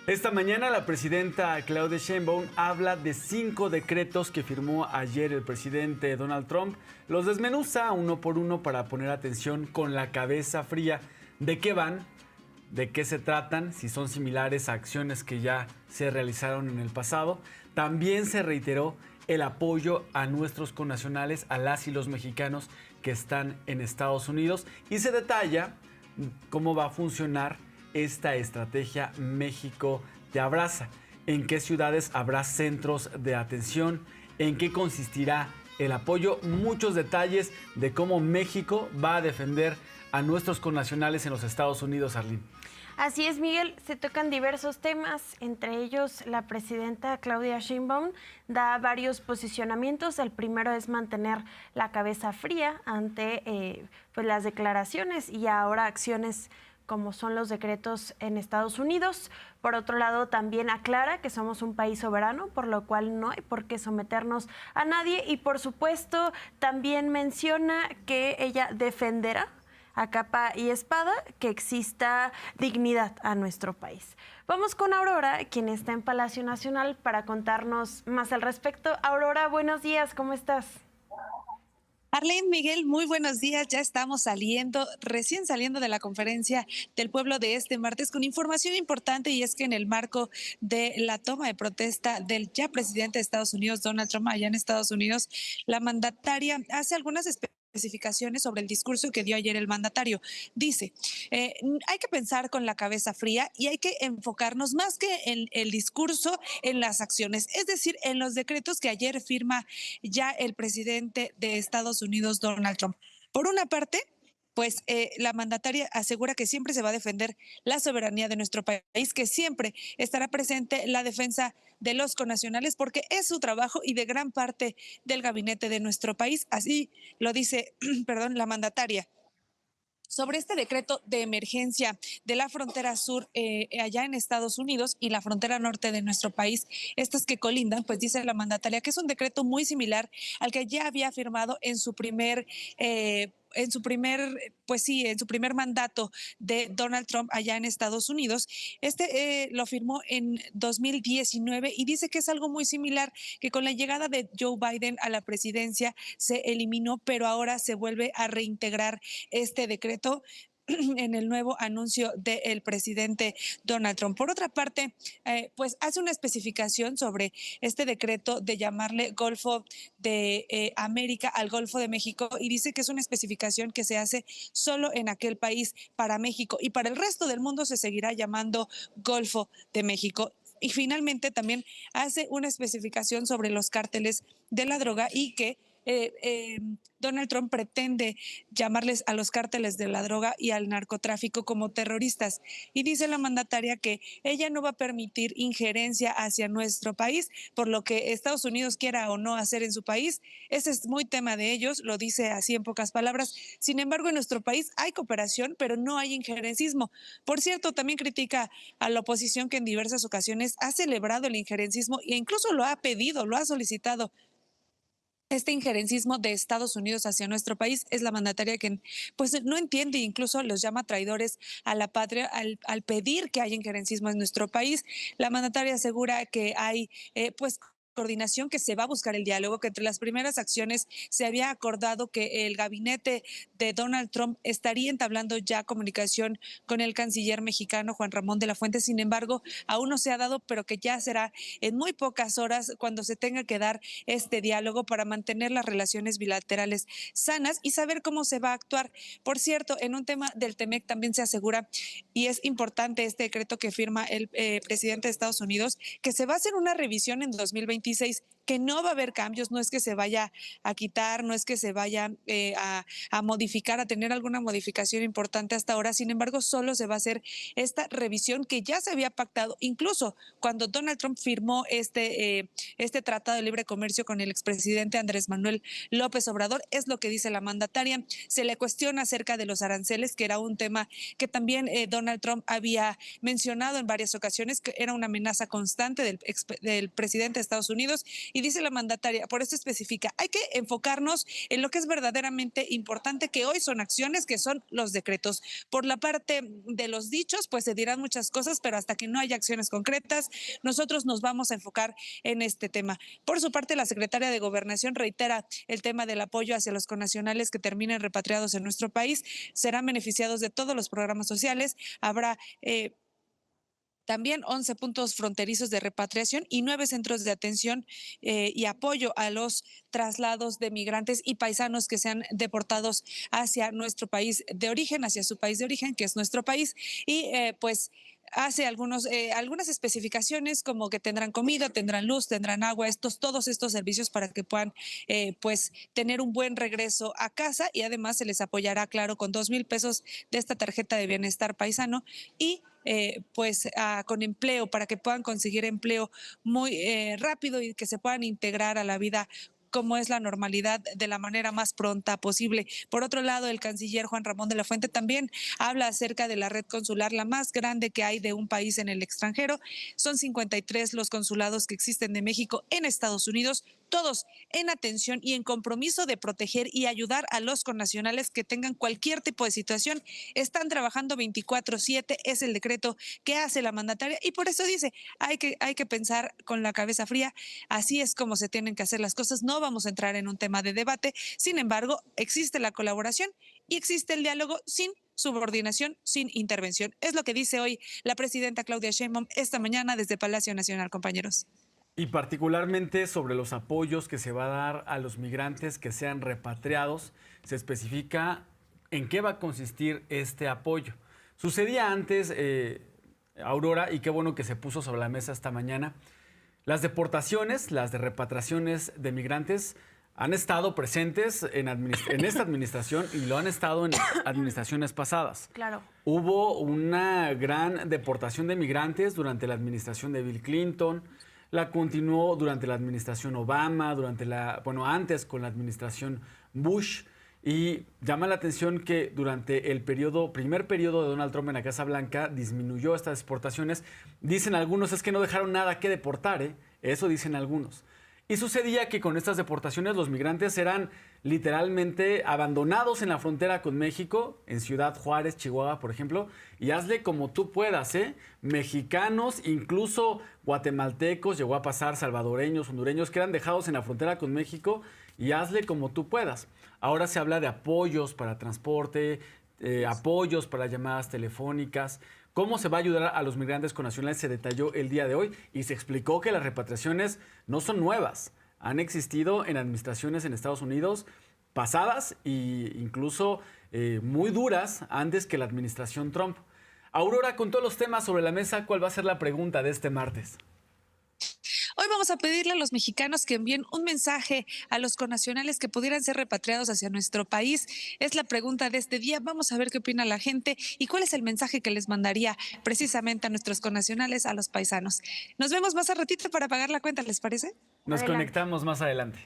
Esta mañana la presidenta Claudia Sheinbaum habla de 5 decretos que firmó ayer el presidente Donald Trump. Los desmenuza uno por uno para poner atención con la cabeza fría. ¿De qué van? ¿De qué se tratan? Si son similares a acciones que ya se realizaron en el pasado. También se reiteró el apoyo a nuestros connacionales, a las y los mexicanos que están en Estados Unidos. Y se detalla cómo va a funcionar esta estrategia México te abraza, en qué ciudades habrá centros de atención, en qué consistirá el apoyo, muchos detalles de cómo México va a defender a nuestros connacionales en los Estados Unidos, Arlene. Así es, Miguel, se tocan diversos temas, entre ellos la presidenta Claudia Sheinbaum da varios posicionamientos. El primero es mantener la cabeza fría ante pues las declaraciones y ahora acciones como son los decretos en Estados Unidos. Por otro lado, también aclara que somos un país soberano, por lo cual no hay por qué someternos a nadie. Y por supuesto, también menciona que ella defenderá a capa y espada que exista dignidad a nuestro país. Vamos con Aurora, quien está en Palacio Nacional, para contarnos más al respecto. Aurora, buenos días, ¿cómo estás? Arlene, Miguel, muy buenos días. Ya estamos recién saliendo de la conferencia del pueblo de este martes con información importante, y es que en el marco de la toma de protesta del ya presidente de Estados Unidos, Donald Trump, allá en Estados Unidos, la mandataria hace algunas especificaciones sobre el discurso que dio ayer el mandatario. Dice, hay que pensar con la cabeza fría y hay que enfocarnos más que en el discurso, en las acciones, es decir, en los decretos que ayer firma ya el presidente de Estados Unidos, Donald Trump. Por una parte, pues la mandataria asegura que siempre se va a defender la soberanía de nuestro país, que siempre estará presente la defensa de los connacionales, porque es su trabajo y de gran parte del gabinete de nuestro país. Así lo dice, perdón, la mandataria. Sobre este decreto de emergencia de la frontera sur allá en Estados Unidos y la frontera norte de nuestro país, estas que colindan, pues dice la mandataria que es un decreto muy similar al que ya había firmado en su primer mandato de Donald Trump allá en Estados Unidos. Lo firmó en 2019 y dice que es algo muy similar, que con la llegada de Joe Biden a la presidencia se eliminó, pero ahora se vuelve a reintegrar este decreto en el nuevo anuncio del presidente Donald Trump. Por otra parte, pues hace una especificación sobre este decreto de llamarle Golfo de América al Golfo de México, y dice que es una especificación que se hace solo en aquel país para México, y para el resto del mundo se seguirá llamando Golfo de México. Y finalmente también hace una especificación sobre los cárteles de la droga y que Donald Trump pretende llamarles a los cárteles de la droga y al narcotráfico como terroristas. Y dice la mandataria que ella no va a permitir injerencia hacia nuestro país, por lo que Estados Unidos quiera o no hacer en su país. Ese es muy tema de ellos, lo dice así en pocas palabras. Sin embargo, en nuestro país hay cooperación, pero no hay injerencismo. Por cierto, también critica a la oposición, que en diversas ocasiones ha celebrado el injerencismo e incluso lo ha pedido, lo ha solicitado. Este injerencismo de Estados Unidos hacia nuestro país. Es la mandataria que pues no entiende, incluso los llama traidores a la patria al pedir que haya injerencismo en nuestro país. La mandataria asegura que hay pues coordinación, que se va a buscar el diálogo, que entre las primeras acciones se había acordado que el gabinete de Donald Trump estaría entablando ya comunicación con el canciller mexicano Juan Ramón de la Fuente. Sin embargo, aún no se ha dado, pero que ya será en muy pocas horas cuando se tenga que dar este diálogo para mantener las relaciones bilaterales sanas y saber cómo se va a actuar. Por cierto, en un tema del TEMEC también se asegura, y es importante este decreto que firma el presidente de Estados Unidos, que se va a hacer una revisión en 2026, que no va a haber cambios, no es que se vaya a quitar, no es que se vaya a modificar, a tener alguna modificación importante hasta ahora. Sin embargo, solo se va a hacer esta revisión que ya se había pactado, incluso cuando Donald Trump firmó este tratado de libre comercio con el expresidente Andrés Manuel López Obrador. Es lo que dice la mandataria. Se le cuestiona acerca de los aranceles, que era un tema que también Donald Trump había mencionado en varias ocasiones, que era una amenaza constante del presidente de Estados Unidos, y Y dice la mandataria, por esto especifica, hay que enfocarnos en lo que es verdaderamente importante, que hoy son acciones, que son los decretos. Por la parte de los dichos, pues se dirán muchas cosas, pero hasta que no haya acciones concretas, nosotros nos vamos a enfocar en este tema. Por su parte, la secretaria de Gobernación reitera el tema del apoyo hacia los connacionales que terminen repatriados en nuestro país. Serán beneficiados de todos los programas sociales. Habrá también 11 puntos fronterizos de repatriación y 9 centros de atención y apoyo a los traslados de migrantes y paisanos que sean deportados hacia nuestro país de origen, hacia su país de origen, que es nuestro país. Y pues hace algunas especificaciones como que tendrán comida, tendrán luz, tendrán agua, todos estos servicios para que puedan pues tener un buen regreso a casa, y además se les apoyará, claro, con 2,000 pesos de esta tarjeta de bienestar paisano y con empleo, para que puedan conseguir empleo muy rápido y que se puedan integrar a la vida como es la normalidad de la manera más pronta posible. Por otro lado, el canciller Juan Ramón de la Fuente también habla acerca de la red consular, la más grande que hay de un país en el extranjero. Son 53 los consulados que existen de México en Estados Unidos, todos en atención y en compromiso de proteger y ayudar a los connacionales que tengan cualquier tipo de situación. Están trabajando 24/7, es el decreto que hace la mandataria, y por eso dice, hay que pensar con la cabeza fría, así es como se tienen que hacer las cosas. No vamos a entrar en un tema de debate, sin embargo, existe la colaboración y existe el diálogo sin subordinación, sin intervención. Es lo que dice hoy la presidenta Claudia Sheinbaum esta mañana desde Palacio Nacional, compañeros. Y particularmente sobre los apoyos que se va a dar a los migrantes que sean repatriados, se especifica en qué va a consistir este apoyo. Sucedía antes, Aurora, y qué bueno que se puso sobre la mesa esta mañana, las deportaciones, las de repatriaciones de migrantes han estado presentes en esta administración y lo han estado en administraciones pasadas. Claro. Hubo una gran deportación de migrantes durante la administración de Bill Clinton, la continuó durante la administración Obama, antes con la administración Bush, y llama la atención que durante el primer periodo de Donald Trump en la Casa Blanca disminuyó estas deportaciones. Dicen algunos, es que no dejaron nada que deportar, eso dicen algunos. Y sucedía que con estas deportaciones los migrantes eran literalmente abandonados en la frontera con México, en Ciudad Juárez, Chihuahua, por ejemplo, y hazle como tú puedas, mexicanos, incluso guatemaltecos, llegó a pasar salvadoreños, hondureños, que eran dejados en la frontera con México, y hazle como tú puedas. Ahora se habla de apoyos para transporte, apoyos para llamadas telefónicas. ¿Cómo se va a ayudar a los migrantes connacionales? Se detalló el día de hoy y se explicó que las repatriaciones no son nuevas. Han existido en administraciones en Estados Unidos pasadas e incluso muy duras antes que la administración Trump. Aurora, con todos los temas sobre la mesa, ¿cuál va a ser la pregunta de este martes? Hoy vamos a pedirle a los mexicanos que envíen un mensaje a los connacionales que pudieran ser repatriados hacia nuestro país. Es la pregunta de este día. Vamos a ver qué opina la gente y cuál es el mensaje que les mandaría precisamente a nuestros connacionales, a los paisanos. Nos vemos más a ratito para pagar la cuenta, ¿les parece? Nos conectamos más adelante.